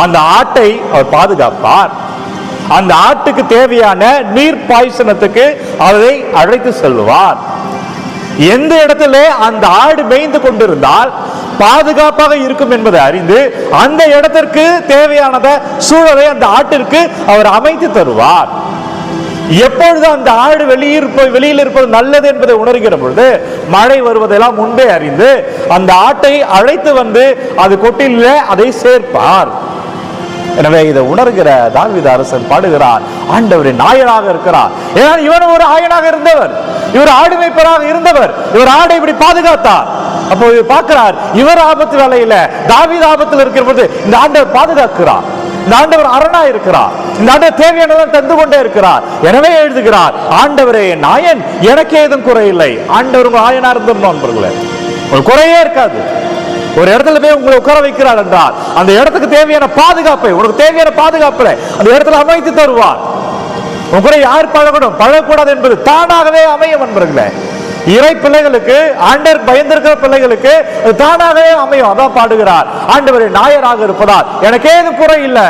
அந்த ஆட்டை அவர் பாதுகாப்பார். அந்த ஆட்டுக்கு தேவையான நீர் பாய்ச்சனத்துக்கு அதை அழைத்து செல்வார். எந்த இடத்துல அந்த ஆடு மேய்ந்து கொண்டிருந்தால் பாதுகாப்பாக இருக்கும் என்பதை அறிந்து அந்த இடத்திற்கு தேவையானத சூழலை அந்த ஆட்டிற்கு அவர் அமைத்து தருவார். எப்பொழுது அந்த ஆடு வெளியில் இருப்பது நல்லது என்பதை உணர்கிற பொழுது மழை வருவதெல்லாம் முன்பே அறிந்து அந்த ஆட்டை அழைத்து வந்து அது கொட்டிலே அதை சேர்ப்பார். எனவே இதை உணர்கிற தாவீது அரசன் பாடுகிறார், ஆண்டவரின் நாயனாக இருக்கிறார். ஏன்னா இவர் ஒரு ஆயனாக இருந்தவர், இவர் ஆடு மேய்ப்பராக இருந்தவர், இவர் ஆடை இப்படி பாதுகாத்தார். அப்போ இவர் பார்க்கிறார், இவர் ஆபத்து வேலையில தாவீது ஆபத்தில் இருக்கிற போது இந்த ஆண்டவர் பாதுகாக்கிறார், இந்த ஆண்டவர் அரணா இருக்கிறார், இந்த ஆண்டவர் தேவையானதான் தந்து கொண்டே இருக்கிறார். எனவே எழுதுகிறார், ஆண்டவரே நாயன், எனக்கே எதுவும் குறையில்லை. ஆண்டவர் உங்க ஆயனா இருந்தோம் நண்பர்களே, ஒரு குறையே இருக்காது. ஒரு இடத்துல போய் உங்களை உட்கார வைக்கிறார் என்றால் அந்த இடத்துக்கு தேவையான பாதுகாப்பை, உனக்கு தேவையான பாதுகாப்பை அந்த இடத்துல அமைத்து தருவார். உங்களை யார் பழகக்கூடாது என்பது தானாகவே அமையும் நண்பர்களே. இறை பிள்ளைகளுக்கு, ஆண்டவர் பயந்திருக்கிற பிள்ளைகளுக்கு தானாகவே அமையும். அதான் பாடுகிறார், ஆண்டவரே நாயராக இருப்பதால் எனக்கு ஏதும் குறை இல்லை.